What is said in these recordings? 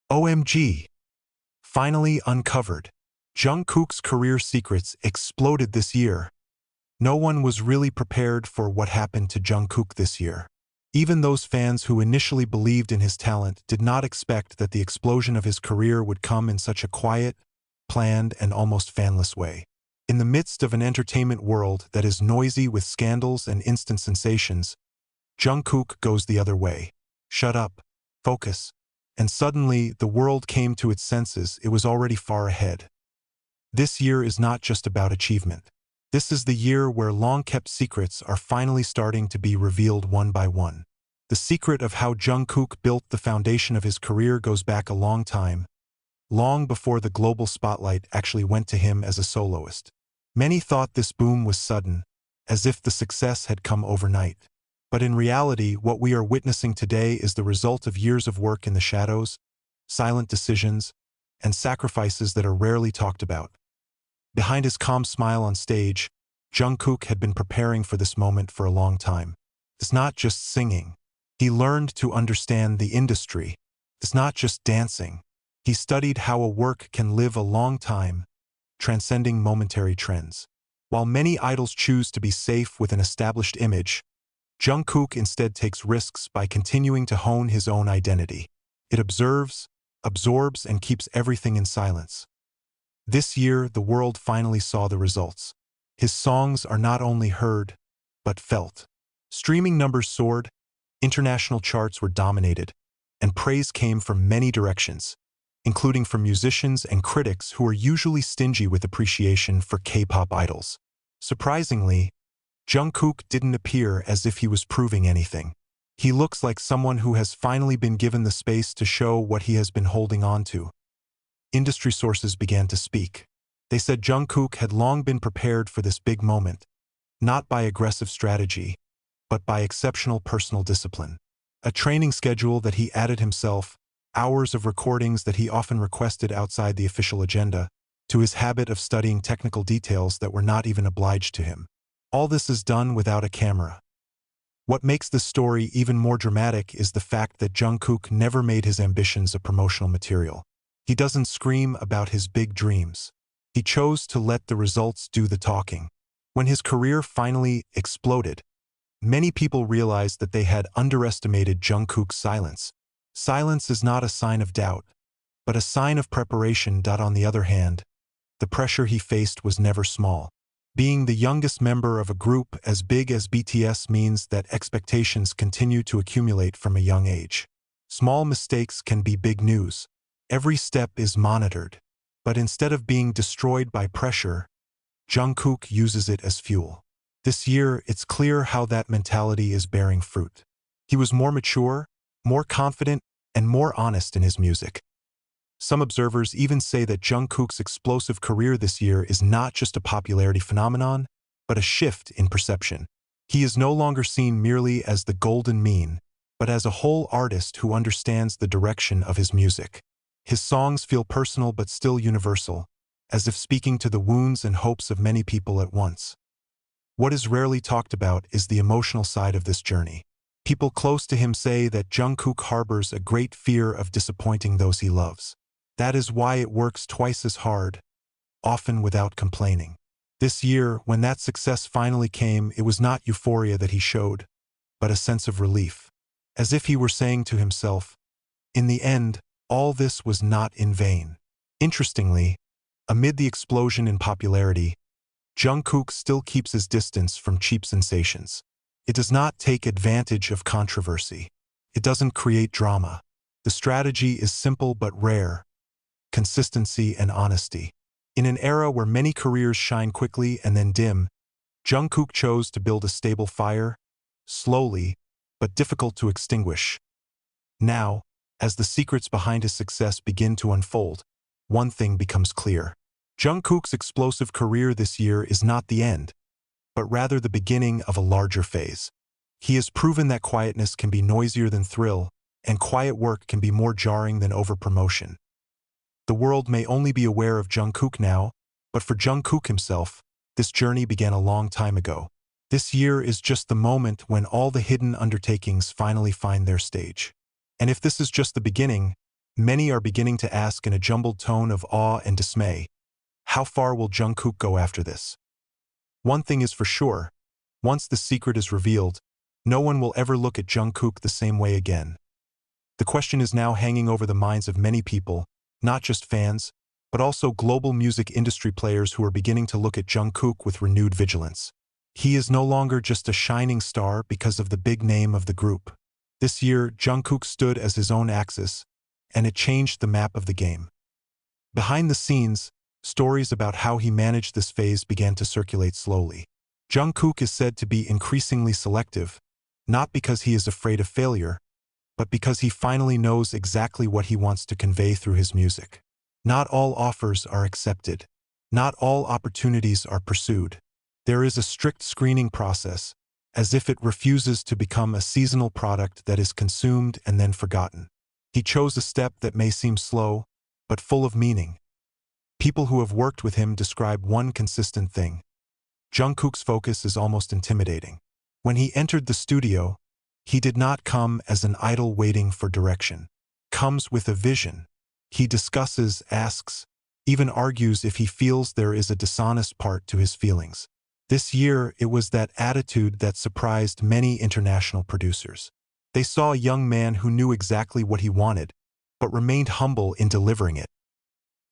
OMG! Finally uncovered. Jungkook's career secrets exploded this year. No one was really prepared for what happened to Jungkook this year. Even those fans who initially believed in his talent did not expect that the explosion of his career would come in such a quiet, planned, and almost fanless way. In the midst of an entertainment world that is noisy with scandals and instant sensations, Jungkook goes the other way. Shut up, focus. And suddenly, the world came to its senses. It was already far ahead. This year is not just about achievement. This is the year where long-kept secrets are finally starting to be revealed one by one. The secret of how Jungkook built the foundation of his career goes back a long time, long before the global spotlight actually went to him as a soloist. Many thought this boom was sudden, as if the success had come overnight. But in reality, what we are witnessing today is the result of years of work in the shadows, silent decisions, and sacrifices that are rarely talked about. Behind his calm smile on stage, Jungkook had been preparing for this moment for a long time. It's not just singing. He learned to understand the industry. It's not just dancing. He studied how a work can live a long time, transcending momentary trends. While many idols choose to be safe with an established image, Jungkook instead takes risks by continuing to hone his own identity. It observes, absorbs, and keeps everything in silence. This year, the world finally saw the results. His songs are not only heard, but felt. Streaming numbers soared, international charts were dominated, and praise came from many directions, including from musicians and critics who are usually stingy with appreciation for K-pop idols. Surprisingly, Jungkook didn't appear as if he was proving anything. He looks like someone who has finally been given the space to show what he has been holding on to. Industry sources began to speak. They said Jungkook had long been prepared for this big moment, not by aggressive strategy, but by exceptional personal discipline. A training schedule that he added himself, hours of recordings that he often requested outside the official agenda, to his habit of studying technical details that were not even obliged to him. All this is done without a camera. What makes this story even more dramatic is the fact that Jungkook never made his ambitions a promotional material. He doesn't scream about his big dreams. He chose to let the results do the talking. When his career finally exploded, many people realized that they had underestimated Jungkook's silence. Silence is not a sign of doubt, but a sign of preparation. On the other hand, the pressure he faced was never small. Being the youngest member of a group as big as BTS means that expectations continue to accumulate from a young age. Small mistakes can be big news. Every step is monitored. But instead of being destroyed by pressure, Jungkook uses it as fuel. This year, it's clear how that mentality is bearing fruit. He was more mature, more confident, and more honest in his music. Some observers even say that Jungkook's explosive career this year is not just a popularity phenomenon, but a shift in perception. He is no longer seen merely as the golden mean, but as a whole artist who understands the direction of his music. His songs feel personal but still universal, as if speaking to the wounds and hopes of many people at once. What is rarely talked about is the emotional side of this journey. People close to him say that Jungkook harbors a great fear of disappointing those he loves. That is why it works twice as hard, often without complaining. This year, when that success finally came, it was not euphoria that he showed, but a sense of relief. As if he were saying to himself, in the end, all this was not in vain. Interestingly, amid the explosion in popularity, Jungkook still keeps his distance from cheap sensations. It does not take advantage of controversy. It doesn't create drama. The strategy is simple but rare: consistency and honesty. In an era where many careers shine quickly and then dim, Jungkook chose to build a stable fire, slowly, but difficult to extinguish. Now, as the secrets behind his success begin to unfold, one thing becomes clear. Jungkook's explosive career this year is not the end, but rather the beginning of a larger phase. He has proven that quietness can be noisier than thrill, and quiet work can be more jarring than overpromotion. The world may only be aware of Jungkook now, but for Jungkook himself, this journey began a long time ago. This year is just the moment when all the hidden undertakings finally find their stage. And if this is just the beginning, Many are beginning to ask in a jumbled tone of awe and dismay, how far will Jungkook go after this? One thing is for sure, once the secret is revealed, no one will ever look at Jungkook the same way again. The question is now hanging over the minds of many people, not just fans, but also global music industry players who are beginning to look at Jungkook with renewed vigilance. He is no longer just a shining star because of the big name of the group. This year, Jungkook stood as his own axis, and it changed the map of the game. Behind the scenes, stories about how he managed this phase began to circulate slowly. Jungkook is said to be increasingly selective, not because he is afraid of failure, but because he finally knows exactly what he wants to convey through his music. Not all offers are accepted. Not all opportunities are pursued. There is a strict screening process, as if it refuses to become a seasonal product that is consumed and then forgotten. He chose a step that may seem slow, but full of meaning. People who have worked with him describe one consistent thing. Jungkook's focus is almost intimidating. When he entered the studio, he did not come as an idol waiting for direction. Comes with a vision. He discusses, asks, even argues if he feels there is a dishonest part to his feelings. This year, it was that attitude that surprised many international producers. They saw a young man who knew exactly what he wanted, but remained humble in delivering it.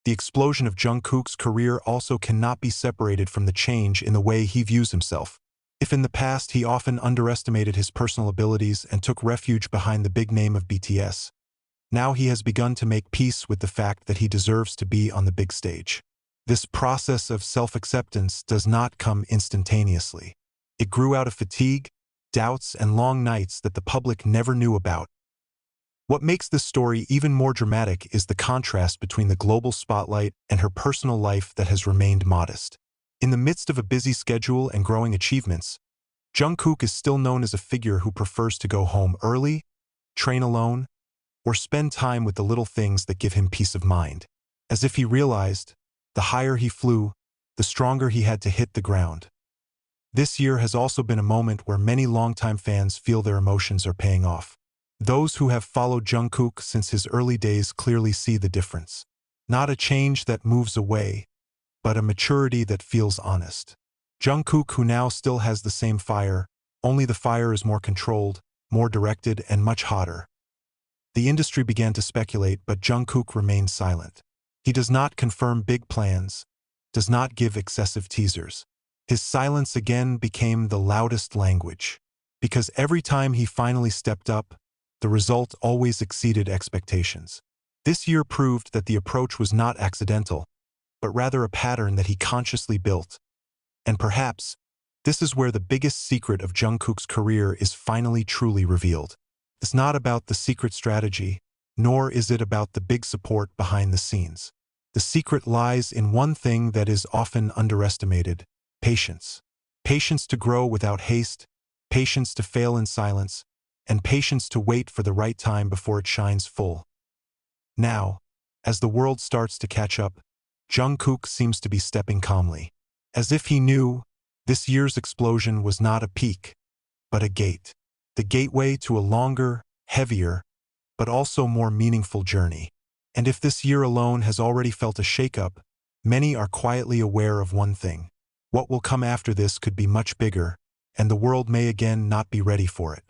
The explosion of Jungkook's career also cannot be separated from the change in the way he views himself. If in the past he often underestimated his personal abilities and took refuge behind the big name of BTS, now he has begun to make peace with the fact that he deserves to be on the big stage. This process of self-acceptance does not come instantaneously. It grew out of fatigue, doubts, and long nights that the public never knew about. What makes this story even more dramatic is the contrast between the global spotlight and her personal life that has remained modest. In the midst of a busy schedule and growing achievements, Jungkook is still known as a figure who prefers to go home early, train alone, or spend time with the little things that give him peace of mind. As if he realized, the higher he flew, the stronger he had to hit the ground. This year has also been a moment where many longtime fans feel their emotions are paying off. Those who have followed Jungkook since his early days clearly see the difference. Not a change that moves away, but a maturity that feels honest. Jungkook, who now still has the same fire, only the fire is more controlled, more directed, and much hotter. The industry began to speculate, but Jungkook remained silent. He does not confirm big plans, does not give excessive teasers. His silence again became the loudest language, because every time he finally stepped up, the result always exceeded expectations. This year proved that the approach was not accidental, but rather a pattern that he consciously built. And perhaps, this is where the biggest secret of Jungkook's career is finally truly revealed. It's not about the secret strategy, nor is it about the big support behind the scenes. The secret lies in one thing that is often underestimated: patience. Patience to grow without haste, patience to fail in silence, and patience to wait for the right time before it shines full. Now, as the world starts to catch up, Jungkook seems to be stepping calmly. As if he knew, this year's explosion was not a peak, but a gate. The gateway to a longer, heavier, but also more meaningful journey. And if this year alone has already felt a shakeup, many are quietly aware of one thing: what will come after this could be much bigger, and the world may again not be ready for it.